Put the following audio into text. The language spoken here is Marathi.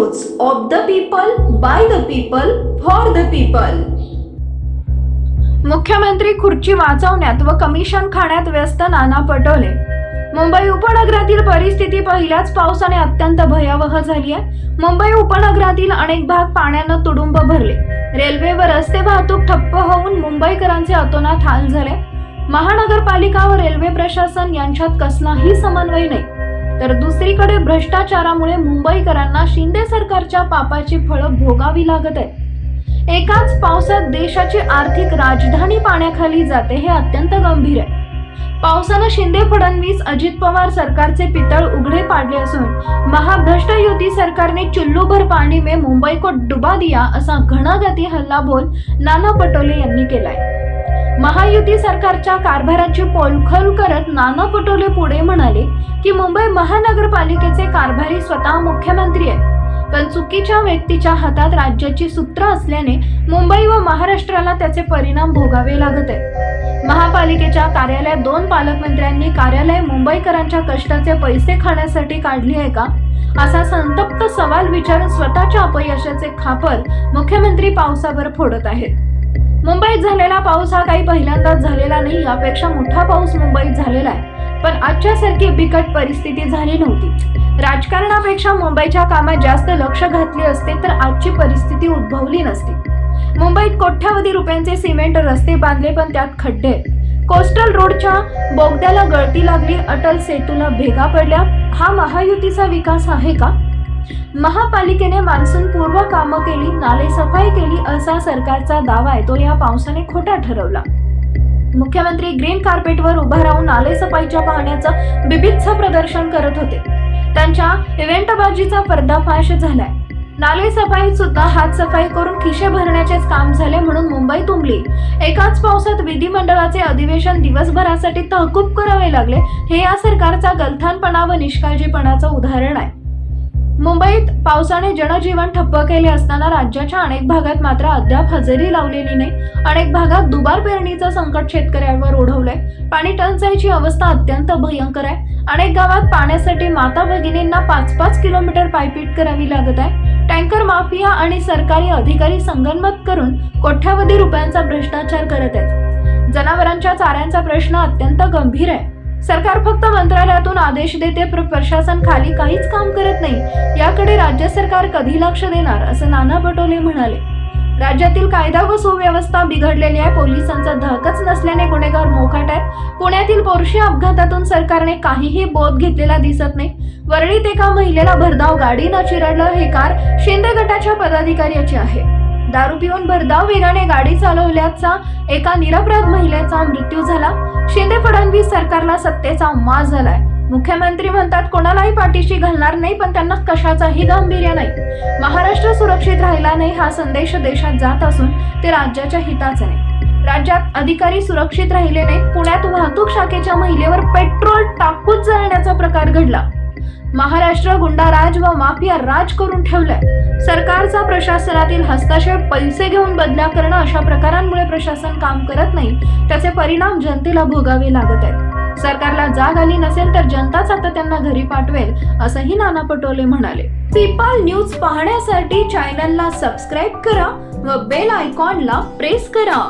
News of the people, by the people, for the people. मुख्यमंत्री खुर्ची वाचवण्यात व कमिशन खाण्यात व्यस्त नाना पटोले। मुंबई उपनगरातील परिस्थिती पहिल्याच पावसाने अत्यंत भयावह झाली आहे। मुंबई उपनगरातील अनेक भाग पाण्याने तुडुंब भरले। रेल्वे व रस्ते वाहतूक ठप्प होऊन मुंबईकरांचे अतोनात हाल झाले। महानगरपालिका व रेल्वे प्रशासन यांच्यात कसलाही समन्वय नाही, तर दुसरीकडे भ्रष्टाचारामुळे मुंबईकरांना शिंदे सरकारच्या पापाची फळं भोगावी लागत आहेत। एकाच पावसात देशाची आर्थिक राजधानी पाण्याखाली जाते हे अत्यंत गंभीर आहे। पावसानं शिंदे फडणवीस अजित पवार सरकारचे पितळ उघडे पाडले असून महाभ्रष्ट युती सरकारने चुल्लूभर पाणी में मुंबई को डुबा दिया असा घणाघाती हल्लाबोल नाना पटोले यांनी केलाय। महायुती सरकारच्या कारभाराची पोलखोल करत नाना पटोले पुढे म्हणाले की मुंबई महानगरपालिकेचे कारभारी स्वतः मुख्यमंत्री आहेत, पण चुकीच्या व्यक्तीच्या हातात राज्याची सूत्र असल्याने मुंबई व महाराष्ट्राला त्याचे परिणाम भोगावे लागत आहेत। महापालिकेच्या कार्यालयात 2 पालकमंत्र्यांनी कार्यालय मुंबईकरांच्या कष्टाचे पैसे खाण्यासाठी काढली आहे का, असा संतप्त सवाल विचारून स्वतःच्या अपयशाचे खापर मुख्यमंत्री पावसावर फोडत आहेत। मुंबईत झालेला पाऊस हा काही पहिल्यांदाच झालेला नाही, यापेक्षा मोठा पाऊस मुंबईत झालेला आहे, पण आजच्यासारखी बिकट परिस्थिती झाली नव्हती। राजकारणापेक्षा मुंबईच्या कामात जास्त लक्ष घातले असते तर आजची परिस्थिती उद्भवली नसती। मुंबईत कोट्यावधी रुपयांचे सिमेंट रस्ते बांधले, पण त्यात खड्डे आहेत। कोस्टल रोडच्या बोगद्याला गळती लागली, अटल सेतूला भेगा पडल्या। हा महायुतीचा विकास आहे का? महापालिकेने मान्सून पूर्व कामं केली, नाले सफाई केली असा सरकारचा दावा आहे, तो या पावसाने खोटा ठरवला। मुख्यमंत्री ग्रीन कार्पेटवर उभा राहून नाले सफाईच्या पाहण्याचं बिभत्स प्रदर्शन करत होते। त्यांच्या इव्हेंटबाजीचा पर्दाफाश झालाय। नाले सफाईत सुद्धा हात सफाई करून खिशे भरण्याचेच काम झाले म्हणून मुंबई तुंबली। एकाच पावसात विधिमंडळाचे अधिवेशन दिवसभरासाठी तहकूब करावे लागले, हे या सरकारचा गलथानपणा व निष्काळजीपणाचं उदाहरण आहे। मुंबईत पावसाने जनजीवन ठप्प केले असताना राज्याच्या अनेक भागात मात्र अद्याप हजेरी लावलेली नाही। अनेक भागात दुबार पेरणीचं संकट शेतकऱ्यांवर ओढवलंय। पाणी टंचाईची अवस्था अत्यंत भयंकर आहे। अनेक गावात पाण्यासाठी माता भगिनींना 5-5 किलोमीटर पायपीट करावी लागत आहे। टँकर माफिया आणि सरकारी अधिकारी संगनमत करून कोट्यावधी रुपयांचा भ्रष्टाचार करत आहेत। जनावरांच्या चाऱ्यांचा प्रश्न अत्यंत गंभीर आहे। सरकार फक्त मंत्रालयातून आदेश देते, प्रशासन खाली काहीच काम करत नाही। याकडे राज्य सरकार कधी लक्ष देणार, असं नाना पटोले म्हणाले। राज्यातील कायदा व सुव्यवस्था बिघडलेली आहे। पोलिसांचा धाकच नसल्याने गुन्हेगार मोकाट आहेत। पुण्यातील पोर्शे अपघातातून सरकारने काहीही बोध घेतलेला दिसत नाही। वरळीत एका महिलेला भरधाव गाडीनं चिरडलं, हे कार शिंदे गटाच्या पदाधिकाऱ्याची आहे। दारू पिऊन भरधाव वेगाने गाडी चालवल्याचा एका निरपराध महिलेचा मृत्यू झाला। शिंदे फडणवीस सरकारला सत्तेचा माज झालाय। मुख्यमंत्री म्हणतात कोणालाही पाठीशी घालणार नाही, पण त्यांना कशाचाही गांभीर्य नाही। महाराष्ट्र सुरक्षित राहिला नाही हा संदेश देशात जात असून ते राज्याच्या हिताचे नाही। राज्यात अधिकारी सुरक्षित राहिले नाहीत। पुण्यात वाहतूक शाखेच्या महिलेवर पेट्रोल टाकून जाळण्याचा प्रकार घडला। महाराष्ट्र गुंडाराज व माफिया राज करून ठेवलाय। सरकारचा प्रशासनातील हस्तक्षेप, पैसे घेऊन बदल्या करणं अशा प्रकारांमुळे प्रशासन काम करत नाही, त्याचे परिणाम जनतेला भोगावे लागत आहेत। सरकारला जाग आली नसेल तर जनताच आता त्यांना घरी पाठवेल, असंही नाना पटोले म्हणाले। पीपल न्यूज पाहण्यासाठी चॅनलला सबस्क्राईब करा व बेल आयकॉनला प्रेस करा।